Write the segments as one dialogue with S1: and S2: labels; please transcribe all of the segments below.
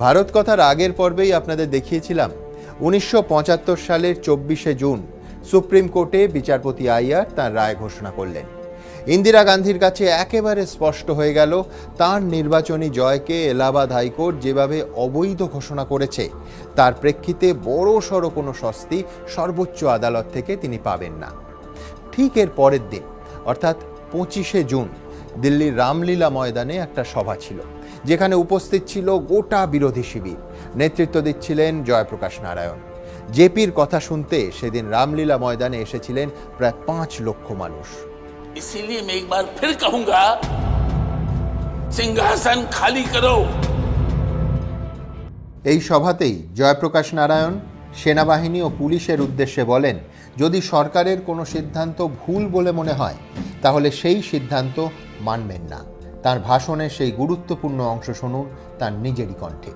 S1: ভারত কথার আগের পর্বেই আপনাদের দেখিয়েছিলাম 1975 সালের 24শে জুন সুপ্রিম কোর্টে বিচারপতি আইয়ার তার রায় ঘোষণা করলেন। ইন্দিরা গান্ধীর কাছে একেবারে স্পষ্ট হয়ে গেল তার নির্বাচনী জয়কে এলাহাবাদ হাইকোর্ট যেভাবে অবৈধ ঘোষণা করেছে তার প্রেক্ষিতে বড় সড়ো কোনো স্বস্তি সর্বোচ্চ আদালত থেকে তিনি পাবেন না। ঠিক এর পরের দিন অর্থাৎ 25শে জুন দিল্লির রামলীলা ময়দানে একটা সভা ছিল, যেখানে উপস্থিত ছিল গোটা বিরোধী শিবির। নেতৃত্ব দিচ্ছিলেন জয়প্রকাশ নারায়ণ। জেপির কথা শুনতে সেদিন রামলীলা ময়দানে এসেছিলেন প্রায় 5 লক্ষ মানুষ।
S2: इसीलिए मैं एक बार फिर कहूंगा, सिंहासन खाली करो।
S1: এই সভাতেই জয়প্রকাশ নারায়ণ সেনাবাহিনী ও পুলিশের উদ্দেশ্যে বলেন, যদি সরকারের কোনো সিদ্ধান্ত ভুল বলে মনে হয় তাহলে সেই সিদ্ধান্ত মানবেন না। তার ভাষণের সেই গুরুত্বপূর্ণ অংশ শুনুন তার নিজেরই কণ্ঠে।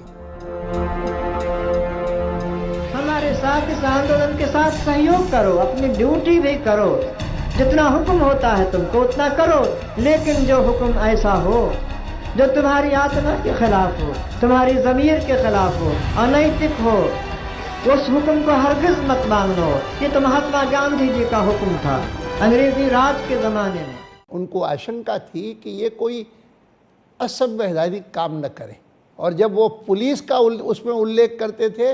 S3: हमारे साथ इस आंदोलन के साथ सहयोग करो, अपनी ड्यूटी भी करो, जितना हुक्म होता है तुमको उतना करो, लेकिन जो हुक्म ऐसा हो जो तुम्हारी आत्मा के खिलाफ हो, तुम्हारी ज़मीर के खिलाफ हो, अनैतिक हो, उस हुक्म को हरगिज़ मत मानो। ये तो महात्मा गांधी जी का हुक्म था अंग्रेजी राज के ज़माने में।
S4: उनको आशंका थी कि ये कोई असंवैधानिक काम न करे, और जब वो पुलिस का उसमें उल्लेख करते थे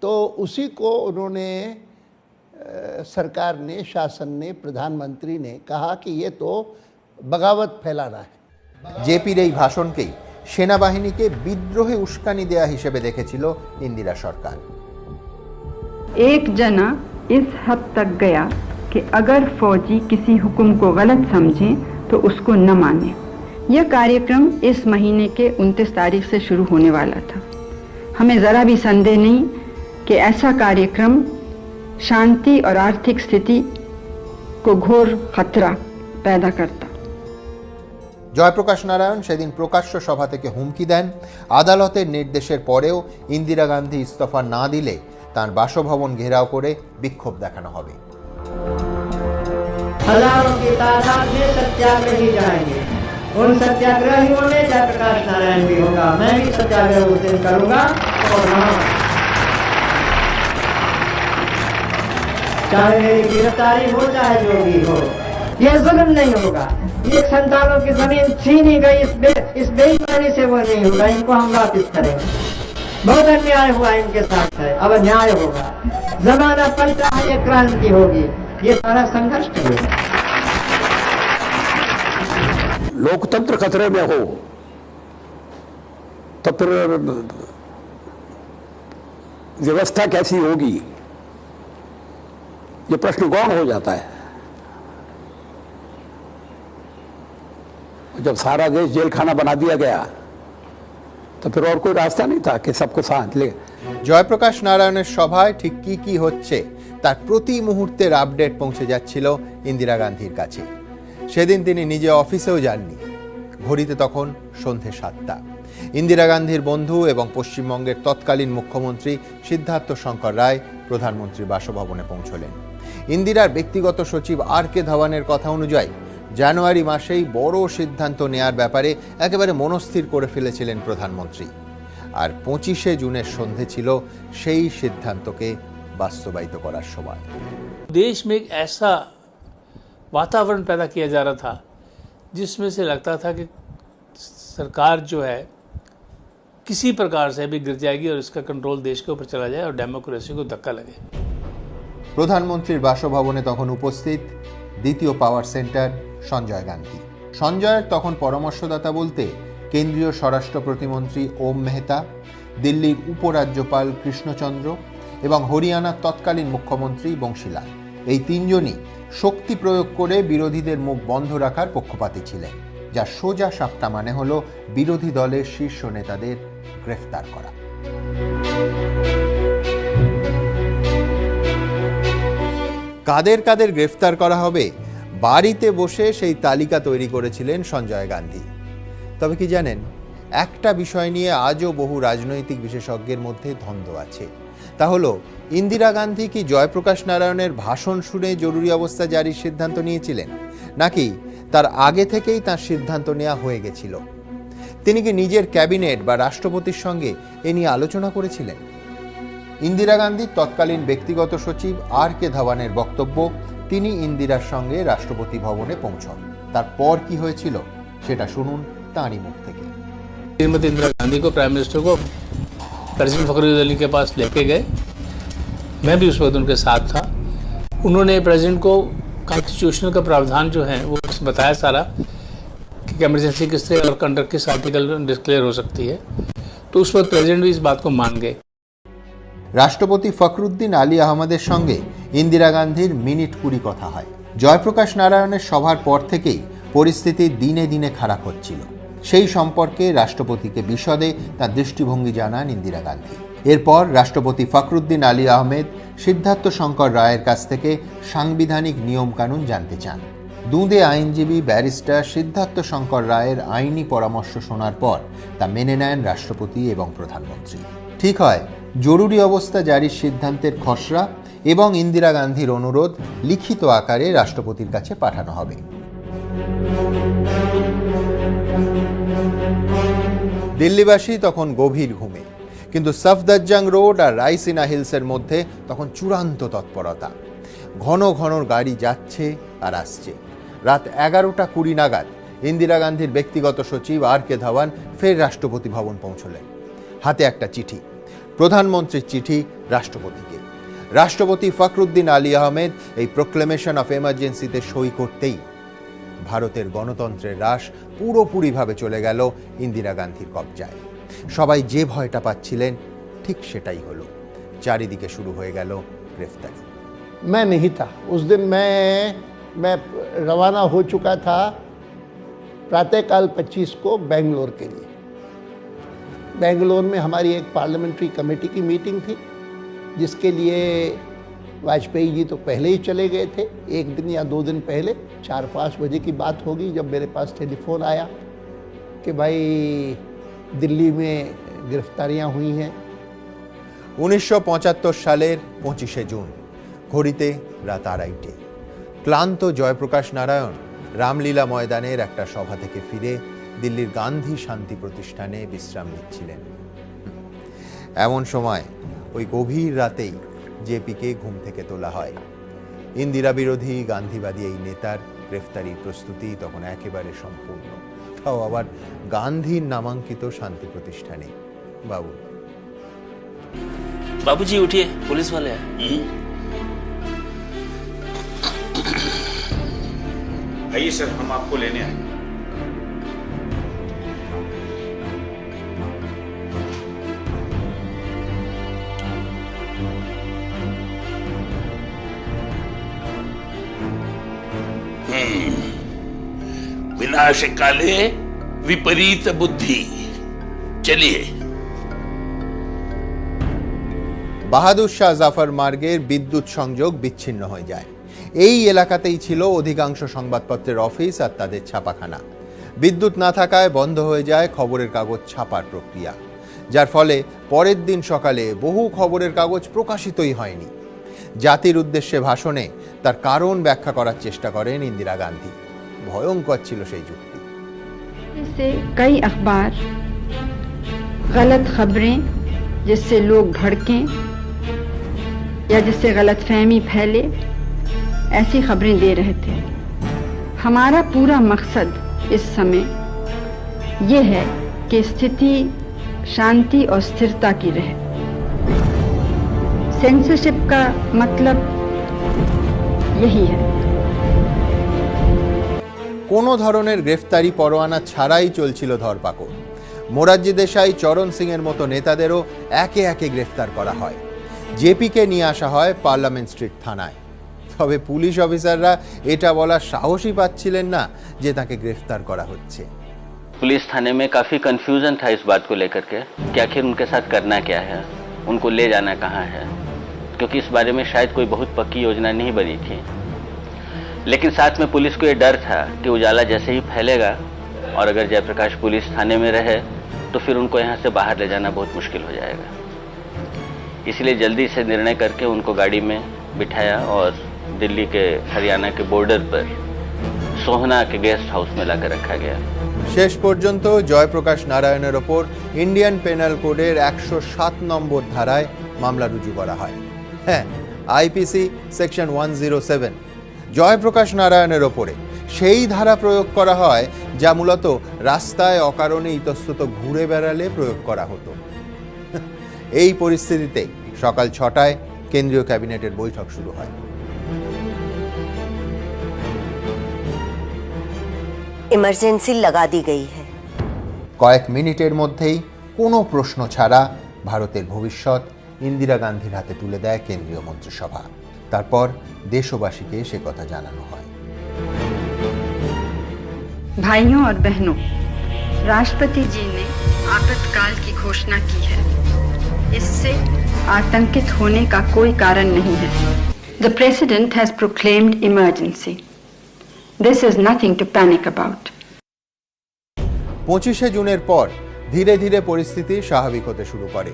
S4: तो उसी को उन्होंने सरकार ने, शासन ने, प्रधानमंत्री ने कहा कि ये तो बगावत फैलाना है।
S1: জেপির এই ভাষণকেই সেনাবাহিনীকে বিদ্রোহে উস্কানি দেয়া হিসেবে দেখেছিল ইন্দিরা সরকার।
S5: एक जना इस हद तक गया कि अगर फौजी किसी हुक्म को गलत समझें तो उसको न माने। यह कार्यक्रम इस महीने के 29 तारीख से शुरू होने वाला था। हमें ज़रा भी संदेह नहीं कि ऐसा कार्यक्रम शांति और आर्थिक स्थिति को घोर खतरा पैदा करता।
S1: জয়প্রকাশ নারায়ণ সেদিন প্রকাশ্য সভা থেকে হুমকি দেন, আদালতের নির্দেশের পরেও ইন্দিরা গান্ধী ইস্তফা না দিলে তার বাসভবন ঘেরাও করে বিক্ষোভ দেখানো হবে।
S3: हजारों की तादाद में सत्याग्रही जाएंगे। उन सत्याग्रहियों में जयप्रकाश नारायण भी होगा। मैं भी सत्याग्रह उस दिन करूंगा, और चाहे मेरी गिरफ्तारी हो चाहे जो भी हो, यह जुल्म नहीं होगा। ये संतानों की जमीन छीनी गई, इस बेईमानी से वो नहीं होगा। इनको हम वापिस करेंगे। बहुत अन्याय हुआ इनके साथ है, अब न्याय होगा। जमाना पलटा है, ये क्रांति होगी। ये सारा संघर्ष करेगा।
S6: लोकतंत्र खतरे में हो तो फिर व्यवस्था कैसी होगी, ये प्रश्न गौण हो जाता है। जब सारा देश जेल खाना बना दिया गया तो फिर और कोई रास्ता नहीं था कि सबको साथ ले।
S1: জয়প্রকাশ নারায়ণের সভায় ঠিক কি কি হচ্ছে তার প্রতি মুহূর্তের আপডেট পৌঁছে যাচ্ছিল ইন্দিরা গান্ধীর কাছে। সেদিন তিনি নিজে অফিসেও যাননি। ঘড়িতে তখন সন্ধে 7টা। ইন্দিরা গান্ধীর বন্ধু এবং পশ্চিমবঙ্গের তৎকালীন মুখ্যমন্ত্রী সিদ্ধার্থ শঙ্কর রায় প্রধানমন্ত্রীর বাসভবনে পৌঁছলেন। ইন্দিরার ব্যক্তিগত সচিব RK ধাওয়ানের কথা অনুযায়ী জানুয়ারি মাসেই বড় সিদ্ধান্ত নেয়ার ব্যাপারে একেবারে মনস্থির করে ফেলেছিলেন প্রধানমন্ত্রী। আর 25শে জুনের সন্ধে ছিল সেই সিদ্ধান্তকে বাস্তবায়িত করার সময়।
S2: देश में एक ऐसा वातावरण पैदा किया जा रहा था जिसमें से लगता था कि सरकार जो है किसी प्रकार से भी गिर जाएगी और इसका कंट्रोल देश के ऊपर चला जाए और डेमोक्रेसी को धक्का लगे।
S1: প্রধানমন্ত্রীর বাসভবনে তখন উপস্থিত দ্বিতীয় পাওয়ার সেন্টার সঞ্জয় গান্ধী। সঞ্জয়ের তখন পরামর্শদাতা বলতে কেন্দ্রীয় স্বরাষ্ট্র প্রতিমন্ত্রী ওম মেহতা, দিল্লির উপরাজ্যপাল কৃষ্ণচন্দ্র এবং হরিয়ানার তৎকালীন মুখ্যমন্ত্রী বংশীলাল। এই তিনজনই শক্তি প্রয়োগ করে বিরোধীদের মুখ বন্ধ রাখার পক্ষপাতী ছিলেন, যা সোজা সাপটা মানে হলো বিরোধী দলের শীর্ষ নেতাদের গ্রেফতার করা। কাদের কাদের গ্রেফতার করা হবে বাড়িতে বসে সেই তালিকা তৈরি করেছিলেন সঞ্জয় গান্ধী। তবে কি জানেন, একটা বিষয় নিয়ে আজও বহু রাজনৈতিক বিশেষজ্ঞের মধ্যে দ্বন্দ্ব আছে। তা হলো ইন্দিরা গান্ধী কি জয়প্রকাশ নারায়ণের ভাষণ শুনে জরুরি অবস্থা জারির সিদ্ধান্ত নিয়েছিলেন, নাকি তার আগে থেকেই তার সিদ্ধান্ত নেওয়া হয়ে গেছিল। তিনি কি নিজের ক্যাবিনেট বা রাষ্ট্রপতির সঙ্গে এ নিয়ে আলোচনা করেছিলেন? ইন্দিরা গান্ধীর তৎকালীন ব্যক্তিগত সচিব আর কে ধাওয়ানের বক্তব্য, তিনি ইন্দিরার সঙ্গে রাষ্ট্রপতি ভবনে পৌঁছন। তারপর কি হয়েছিল সেটা শুনুন তাঁরই মুখ থেকে।
S2: श्रीमती इंदिरा गांधी को, प्राइम मिनिस्टर को प्रेसिडेंट फखरुद्दीन अली के पास लेके गए। मैं भी उस वक्त उनके साथ था। उन्होंने प्रेसिडेंट को कॉन्स्टिट्यूशनल का प्रावधान जो है वो बताया सारा कि इमरजेंसी किस तरह और अंडर किस आर्टिकल डिक्लेयर हो सकती है। तो उस वक्त प्रेसिडेंट भी इस बात को मान गए।
S1: রাষ্ট্রপতি ফখরুদ্দিন আলী আহমদের সঙ্গে ইন্দিরা গান্ধীর মিনিট 20 কথা হয়। জয়প্রকাশ নারায়ণের সভার পর থেকেই পরিস্থিতি দিনে দিনে খারাপ হচ্ছিল। সেই সম্পর্কে রাষ্ট্রপতিকে বিশদে তার দৃষ্টিভঙ্গি জানান ইন্দিরা গান্ধী। এরপর রাষ্ট্রপতি ফখরুদ্দিন আলী আহমেদ সিদ্ধার্থ শঙ্কর রায়ের কাছ থেকে সাংবিধানিক নিয়মকানুন জানতে চান। দুঁদে আইনজীবী ব্যারিস্টার সিদ্ধার্থ শঙ্কর রায়ের আইনি পরামর্শ শোনার পর তা মেনে নেন রাষ্ট্রপতি এবং প্রধানমন্ত্রী। ঠিক হয় জরুরি অবস্থা জারির সিদ্ধান্তের খসড়া এবং ইন্দিরা গান্ধীর অনুরোধ লিখিত আকারে রাষ্ট্রপতির কাছে পাঠানো হবে। দিল্লিবাসী তখন গভীর ঘুমে, কিন্তু সফদরজং রোড আর রাইসিনা হিলসের মধ্যে তখন চূড়ান্ত তৎপরতা। ঘন ঘন গাড়ি যাচ্ছে আর আসছে। রাত 11:20 নাগাদ ইন্দিরা গান্ধীর ব্যক্তিগত সচিব আর কে ধাওয়ান ফের রাষ্ট্রপতি ভবন পৌঁছলেন। হাতে একটা চিঠি, প্রধানমন্ত্রীর চিঠি রাষ্ট্রপতিকে। রাষ্ট্রপতি ফখরুদ্দিন আলী আহমেদ এই প্রোক্লেমেশন অফ এমার্জেন্সিতে সই করতেই ভারতের গণতন্ত্রের রাশ পুরোপুরিভাবে চলে গেল ইন্দিরা গান্ধীর কবজায়। সবাই যে ভয়টা পাচ্ছিলেন ঠিক সেটাই হলো। চারিদিকে শুরু হয়ে গেল গ্রেফতারি।
S4: मैं नहीं था उस दिन। मैं रवाना हो चुका था प्रातःकाल 25 को बेंगलोर के लिए। बेंगलोर में हमारी एक पार्लियामेंट्री कमेटी की मीटिंग थी, जिसके लिए वाजपेयी जी तो पहले ही चले गए थे। 1 दिन या 2 दिन पहले 4-5 बजे की बात होगी जब मेरे पास टेलीफोन आया कि भाई दिल्ली में गिरफ्तारियां हुई हैं।
S1: 1975 সালের 25শে জুন, ঘড়িতে রাত 2:30। ক্লান্ত জয়প্রকাশ নারায়ণ রামলীলা ময়দানের একটা সভা থেকে ফিরে দিল্লির গান্ধী শান্তি প্রতিষ্ঠানে বিশ্রাম নিচ্ছিলেন। এমন সময় ওই গভীর রাতেই জেপিকে ঘুম থেকে তোলা হয়। ইন্দিরা বিরোধী গান্ধীবাদী এই নেতার গ্রেফতারির প্রস্তুতি তখন একেবারে সম্পূর্ণ, তাও আবার গান্ধীর নামাঙ্কিত শান্তি প্রতিষ্ঠানে।
S7: बाबूजी उठिए, पुलिस वाले हैं।
S8: आइए सर, हम आपको लेने आए।
S7: विनाश काले विपरीत बुद्धि। चलिए।
S1: বাহাদুর শাহ জাফর মার্গের বিদ্যুৎ সংযোগ বিচ্ছিন্ন হয়ে যায়। এই এলাকাতেই ছিল অধিকাংশ সংবাদপত্রের অফিস আর তাদের ছাপাখানা। বিদ্যুৎ না থাকায় বন্ধ হয়ে যায় খবরের কাগজ ছাপার প্রক্রিয়া, যার ফলে পরের দিন সকালে বহু খবরের কাগজ প্রকাশিতই হয়নি। জাতির উদ্দেশ্যে ভাষণে তার কারণ ব্যাখ্যা করার চেষ্টা করেন ইন্দিরা গান্ধী। ভয়ঙ্কর ছিল সেই যুক্তি।
S5: कई अखबार गलत खबरें जिससे लोग भड़कें या जिससे गलतफहमी फैले, ऐसी खबरें दे रहे थे। हमारा पूरा मकसद इस समय ये है कि स्थिति शांति और स्थिरता की रहे। सेंसरशिप का मतलब यही है।
S1: কোনো ধরনের গ্রেফতারি পরোয়ানা ছাড়াই চলছিল ধরপাকড়। মোরারজি দেশাই, চরণ সিং এর মতো নেতাদেরও একে একে গ্রেফতার করা হয়। জেপিকে নিয়ে আসা হয় পার্লামেন্ট স্ট্রিট থানায়। তবে পুলিশ অফিসাররা এটা বলার সাহসই পাচ্ছিলেন না যে তাকে গ্রেফতার করা হচ্ছে।
S9: पुलिस थाने में काफ़ी कंफ्यूजन था इस बात को लेकर के कि आखिर उनके साथ करना क्या है, उनको ले जाना कहाँ है, क्योंकि इस बारे में शायद कोई बहुत पक्की योजना नहीं बनी थी। लेकिन साथ में पुलिस को ये डर था कि उजाला जैसे ही फैलेगा और अगर जयप्रकाश पुलिस थाने में रहे तो फिर उनको यहाँ से बाहर ले जाना बहुत मुश्किल हो जाएगा। इसलिए जल्दी से निर्णय करके उनको गाड़ी में बिठाया और दिल्ली के हरियाणा के बॉर्डर पर सोहना के गेस्ट हाउस में लाकर रखा गया।
S1: শেষ পর্যন্ত জয়প্রকাশ নারায়ণের ওপর ইন্ডিয়ান পেনাল কোডের 107 নম্বর ধারায় মামলা রুজু করা হয়। হ্যাঁ, আইপিসি সেকশন 107 জয়প্রকাশ নারায়ণের ওপরে সেই ধারা প্রয়োগ করা হয় যা মূলত রাস্তায় অকারণে ইতস্তত ঘুরে বেড়ালে প্রয়োগ করা হতো। এই পরিস্থিতিতে সকাল 6টায় কেন্দ্রীয় ক্যাবিনেটের বৈঠক শুরু হয়।
S10: इमरजेंसी लगा दी गई है।
S1: কয়েক মিনিটের মধ্যেই কোনো প্রশ্ন ছাড়া ভারতের ভবিষ্যৎ ইন্দিরা গান্ধীর হাতে তুলে দেয় কেন্দ্রীয় মন্ত্রিসভা। তারপর দেশবাসীকে সে কথা জানানো হয়।
S5: भाइयों और बहनों, राष्ट्रपति जी ने आपातकाल की घोषणा की है। इससे आतंकित होने का कोई कारण नहीं है। The President has proclaimed emergency. This is nothing to panic about.
S1: 25শে জুনের পর ধীরে ধীরে পরিস্থিতি স্বাভাবিক হতে শুরু করে।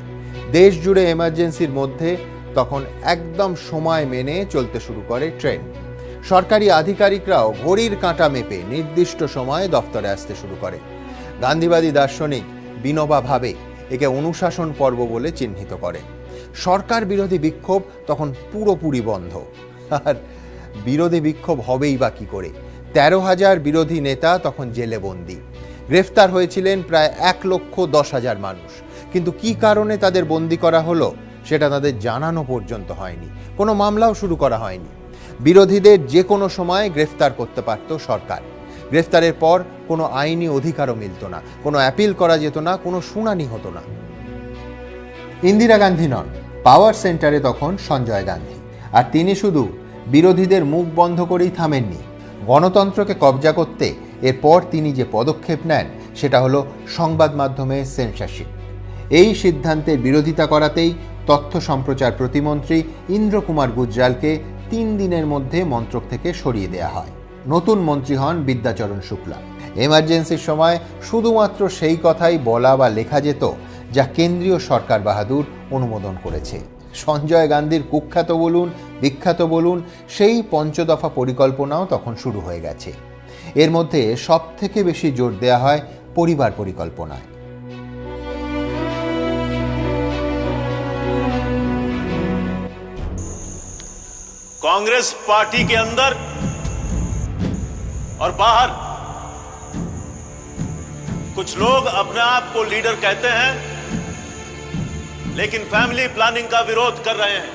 S1: দেশ জুড়ে এমার্জেন্সির মধ্যে তখন একদম সময় মেনে চলতে শুরু করে ট্রেন। সরকারি আধিকারিকরাও ঘড়ির কাঁটা মেপে নির্দিষ্ট সময়ে দফতরে আসতে শুরু করে। গান্ধীবাদী দার্শনিক বিনোবা ভাবে একে অনুশাসন পর্ব বলে চিহ্নিত করে। সরকার বিরোধী বিক্ষোভ তখন পুরোপুরি বন্ধ। আর বিরোধী বিক্ষোভ হবেই বা কি করে? 13,000 বিরোধী নেতা তখন জেলে বন্দী। গ্রেফতার হয়েছিলেন প্রায় 1,10,000 মানুষ। কিন্তু কি কারণে তাদের বন্দী করা হলো সেটা তাদের জানানো পর্যন্ত হয়নি। কোনো মামলাও শুরু করা হয়নি। বিরোধীদের যে কোনো সময় গ্রেফতার করতে পারত সরকার। গ্রেফতারের পর কোনো আইনি অধিকারও মিলত না, কোনো অ্যাপিল করা যেত না, কোনো শুনানি হতো না। ইন্দিরা গান্ধী নন, পাওয়ার সেন্টারে তখন সঞ্জয় গান্ধী। আর তিনি শুধু বিরোধীদের মুখ বন্ধ করেই থামেননি। গণতন্ত্রকে কবজা করতে এরপর তিনি যে পদক্ষেপ নেন সেটা হলো সংবাদ মাধ্যমে সেন্সরশিপ। এই সিদ্ধান্তের বিরোধিতা করাতেই তথ্য সম্প্রচার প্রতিমন্ত্রী ইন্দ্র কুমার গুজরালকে 3 দিনের মধ্যে মন্ত্রক থেকে সরিয়ে দেয়া হয়। নতুন মন্ত্রী হন বিদ্যাচরণ শুক্লা। এমার্জেন্সির সময় শুধুমাত্র সেই কথাই বলা বা লেখা যেত যা কেন্দ্রীয় সরকার বাহাদুর অনুমোদন করেছে। সঞ্জয় গান্ধীর কুখ্যাত বলুন, বিখ্যাত বলুন, সেই 5 দফা পরিকল্পনাও তখন শুরু হয়ে গেছে। এর মধ্যে সবথেকে বেশি জোর দেয়া হয় পরিবার পরিকল্পনায়।
S11: कांग्रेस पार्टी के अंदर और बाहर कुछ लोग अपने आप को लीडर कहते हैं, लेकिन फैमिली प्लानिंग का विरोध कर रहे हैं।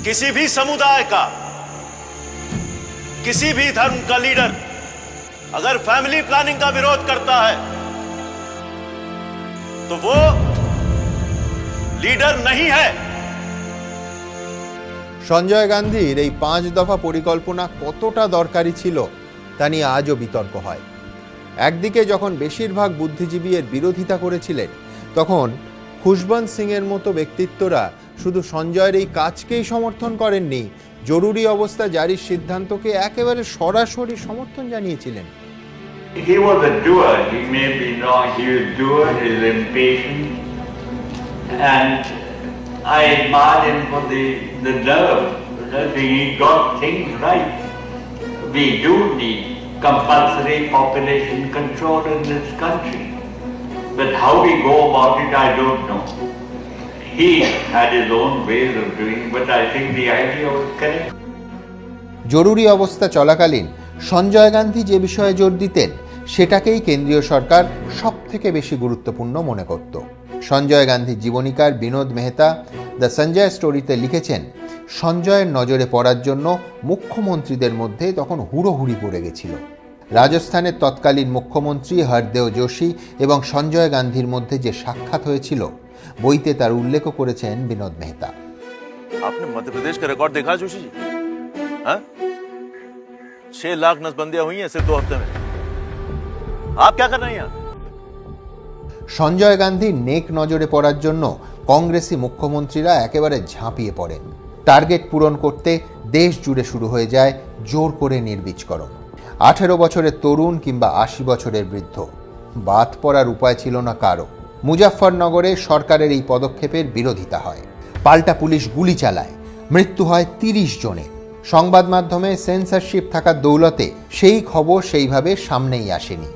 S11: किसी भी समुदाय का, किसी भी धर्म का लीडर अगर फैमिली प्लानिंग का विरोध करता है तो वो लीडर नहीं है।
S1: সঞ্জয় গান্ধীর এই 5 দফা পরিকল্পনা কতটা দরকারি ছিল তা নিয়ে আজও বিতর্ক হয়। একদিকে যখন বেশিরভাগ বুদ্ধিজীবী এর বিরোধিতা করেছিলেন, তখন খুশবন্ত সিং এর মতো ব্যক্তিত্বরা শুধু সঞ্জয়ের এই কাজকেই সমর্থন করেননি, জরুরি অবস্থা জারির সিদ্ধান্তকে একেবারে সরাসরি সমর্থন জানিয়েছিলেন।
S12: He was a doer. He may be wrong. He was a doer. He was impatient, and I admire him for the nerve. He got things right. We do need compulsory population control in this country, but how we go about it, I don't know. He had his own ways of doing, but I think the idea was correct.
S1: জরুরি অবস্থা চলাকালীন সঞ্জয় গান্ধী যে বিষয়ে জোর দিতেন সেটাকেই কেন্দ্রীয় সরকার সবথেকে বেশি গুরুত্বপূর্ণ মনে করত। সঞ্জয় গান্ধীর জীবনীকার বিনোদ মেহতা দ্য সঞ্জয় স্টোরিতে লিখেছেন, সঞ্জয়ের নজরে পড়ার জন্য মুখ্যমন্ত্রীদের মধ্যে তখন হুড়োহুড়ি পড়ে গেছিল। রাজস্থানের তৎকালীন মুখ্যমন্ত্রী হরদেও যোশী এবং সঞ্জয় গান্ধীর মধ্যে যে সাক্ষাৎ হয়েছিল বইতে তার উল্লেখ করেছেন বিনোদ মেহতা।
S11: आपने मध्य प्रदेश का रिकॉर्ड देखा जोशी जी? हाँ? 6 लाख नसबंदियां हुई हैं सिर्फ 2 हफ्ते में। आप क्या कर रहे हैं यहाँ?
S1: সঞ্জয় গান্ধীর নেক নজরে পড়ার জন্য কংগ্রেসি মুখ্যমন্ত্রীরা একেবারে ঝাঁপিয়ে পড়েন। টার্গেট পূরণ করতে দেশ জুড়ে শুরু হয়ে যায় জোর করে নির্বীজকরণ। 18 বছরের তরুণ কিংবা 80 বছরের বৃদ্ধ, বাদ পড়ার উপায় ছিল না কারো। মুজাফফরনগরে সরকারের এই পদক্ষেপের বিরোধিতা হয়। পাল্টা পুলিশ গুলি চালায়, মৃত্যু হয় 30 জনের। সংবাদ মাধ্যমে সেন্সরশিপ থাকার দৌলতে সেই খবর সেইভাবে সামনেই আসেনি।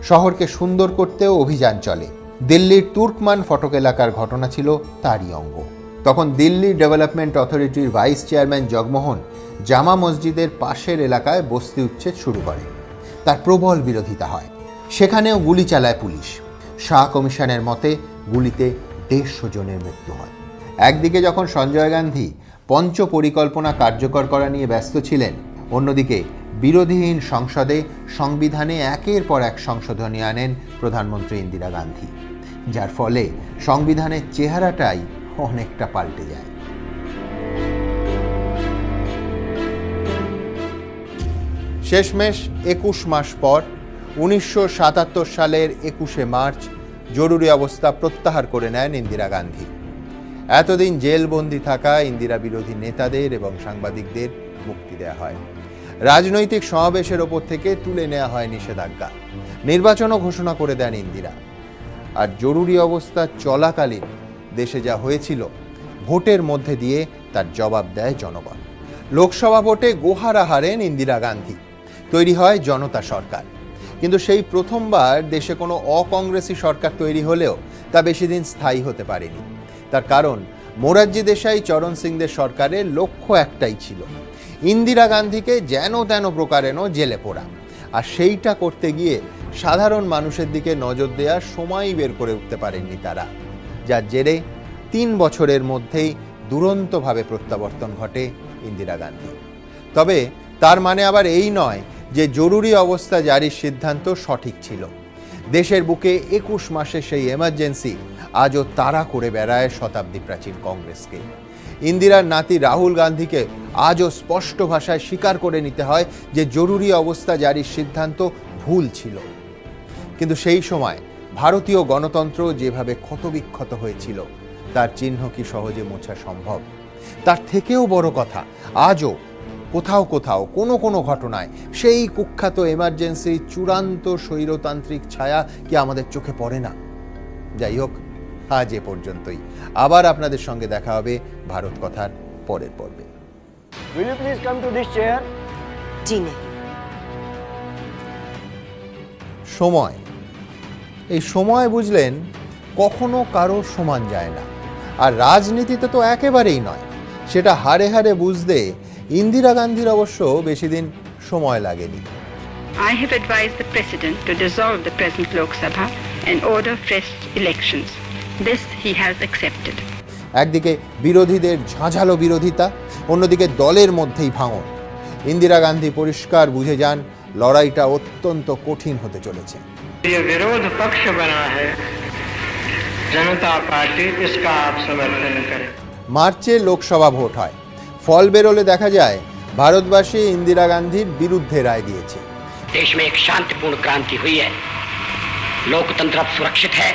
S1: শহরকে সুন্দর করতেও অভিযান চলে। দিল্লির তুর্কমান ফটক এলাকার ঘটনা ছিল তারই অঙ্গ। তখন দিল্লি ডেভেলপমেন্ট অথরিটির ভাইস চেয়ারম্যান জগমোহন জামা মসজিদের পাশের এলাকায় বস্তি উচ্ছেদ শুরু করে। তার প্রবল বিরোধিতা হয়। সেখানেও গুলি চালায় পুলিশ। শাহ কমিশনের মতে গুলিতে 150 জনের মৃত্যু হয়। একদিকে যখন সঞ্জয় গান্ধী পঞ্চ পরিকল্পনা কার্যকর করা নিয়ে ব্যস্ত ছিলেন, অন্যদিকে বিরোধীহীন সংসদে সংবিধানে একের পর এক সংশোধনী আনেন প্রধানমন্ত্রী ইন্দিরা গান্ধী, যার ফলে সংবিধানের চেহারাটাই অনেকটা পাল্টে যায়। শেষমেশ 21 মাস পর 1977 সালের 21শে মার্চ জরুরি অবস্থা প্রত্যাহার করে নেন ইন্দিরা গান্ধী। এতদিন জেলবন্দি থাকা ইন্দিরা বিরোধী নেতাদের এবং সাংবাদিকদের মুক্তি দেওয়া হয়। রাজনৈতিক সমাবেশের ওপর থেকে তুলে নেওয়া হয় নিষেধাজ্ঞা। নির্বাচনও ঘোষণা করে দেন ইন্দিরা। আর জরুরি অবস্থা চলাকালীন দেশে যা হয়েছিল, ভোটের মধ্যে দিয়ে তার জবাব দেয় জনগণ। লোকসভা ভোটে গোহারা হারেন ইন্দিরা গান্ধী। তৈরি হয় জনতা সরকার। কিন্তু সেই প্রথমবার দেশে কোনো অকংগ্রেসি সরকার তৈরি হলেও তা বেশি দিন স্থায়ী হতে পারেনি। তার কারণ মোরারজি দেশাই, চরণ সিংদের সরকারের লক্ষ্য একটাই ছিল, ইন্দিরা গান্ধীকে যেন তেন প্রকারেণ জেলে পোড়া। আর সেইটা করতে গিয়ে সাধারণ মানুষের দিকে নজর দেওয়ার সময়ই বের করে উঠতে পারেননি তারা, যার জেরে 3 বছরের মধ্যেই দুরন্তভাবে প্রত্যাবর্তন ঘটে ইন্দিরা গান্ধী। তবে তার মানে আবার এই নয় যে জরুরি অবস্থা জারির সিদ্ধান্ত সঠিক ছিল। দেশের বুকে 21 মাসে সেই এমার্জেন্সি আজও তাড়া করে বেড়ায় শতাব্দী প্রাচীন কংগ্রেসকে। ইন্দিরার নাতি রাহুল গান্ধীকে আজও স্পষ্ট ভাষায় স্বীকার করে নিতে হয় যে জরুরি অবস্থা জারির সিদ্ধান্ত ভুল ছিল। কিন্তু সেই সময় ভারতীয় গণতন্ত্র যেভাবে ক্ষতবিক্ষত হয়েছিল, তার চিহ্ন কি সহজে মোছা সম্ভব? তার থেকেও বড় কথা, আজও কোথাও কোথাও কোনো ঘটনায় সেই কুখ্যাত এমার্জেন্সি চূড়ান্ত স্বৈরতান্ত্রিক ছায়া কি আমাদের চোখে পড়ে না? যাই হোক, আজ এ পর্যন্তই। আবার আপনাদের সঙ্গে দেখা হবে ভারত কথার পরের পর্বে।
S3: Will you please come to this chair?
S10: जी नहीं।
S1: সময়, এই সময় বুঝলেন কখনো কারো সমান যায় না। আর রাজনীতিতে তো একেবারেই নয়। সেটা হারে হারে বুঝতে ইন্দিরা গান্ধীর অবশ্য বেশি দিন সময় লাগেনি।
S5: I have advised the President to dissolve the present Lok Sabha and order fresh elections. This he has accepted.
S1: একদিকে বিরোধীদের ঝাঁঝালো বিরোধিতা, অন্যদিকে দলের মধ্যেই ভাঙন। ইন্দিরা গান্ধী পরিষ্কার বুঝে যান লড়াইটা অত্যন্ত কঠিন হতে চলেছে।
S3: ये विरोध पक्ष बना है, जनता पार्टी इसका आप समर्थन करें।
S1: মার্চে लोकसभा ভোট হয়। ফল বেরোলে দেখা যায় ভারতবাসী ইন্দিরা গান্ধীর বিরুদ্ধে রায় দিয়েছে।
S13: देश में एक शांतिपूर्ण क्रांति हुई है, लोकतंत्र अब सुरक्षित है।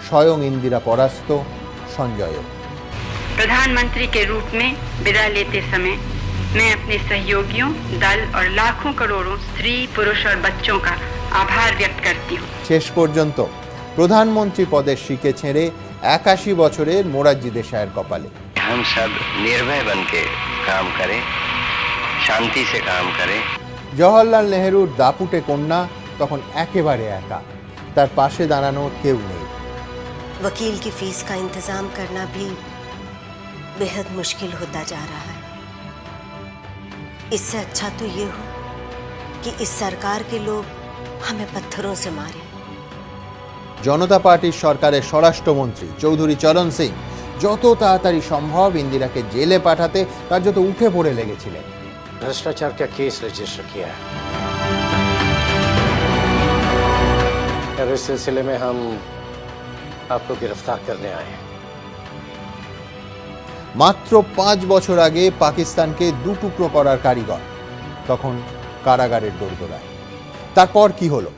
S1: स्वयं इंदिरा परास्त, संजय।
S5: प्रधानमंत्री के रूप में विदा लेते समय मैं अपने सहयोगियों, दल और लाखों करोड़ों स्त्री, पुरुष और बच्चों का आभार व्यक्त करती हूँ।
S1: शेष पर्यन्त प्रधानमंत्री पदे शिके छेड़े 81 बछरेर मोरारजी देसाईर कपाले।
S9: हम सब निर्भय बन के काम करें, शांति से काम करें।
S1: जवाहरलाल नेहरूर दापुटे कन्या तखन एकेबारे एका, तार पाशे दाड़ानोर केउ नेই।
S10: वकील की फीस का इंतजाम करना भी बेहद मुश्किल होता जा रहा है। इससे अच्छा तो ये हो कि इस सरकार के लोग हमें पत्थरों से मारे।
S1: जनता पार्टी सरकारेर स्वराष्ट्रमंत्री चौधरी चरण सिंह যত তাড়াতাড়ি সম্ভব ইন্দিরাকে জেলে পাঠাতে কার্যত উঠে পড়ে লেগেছিলেন।
S14: भ्रष्टाचार का केस रजिस्टर किया है। इस सिलसिले में हम आपको गिरफ्तार करने आए हैं।
S1: মাত্র 5 বছর আগে পাকিস্তানকে দুটুকরো করার কারিগর তখন কারাগারের দোরগোড়ায়। তারপর কি হলো?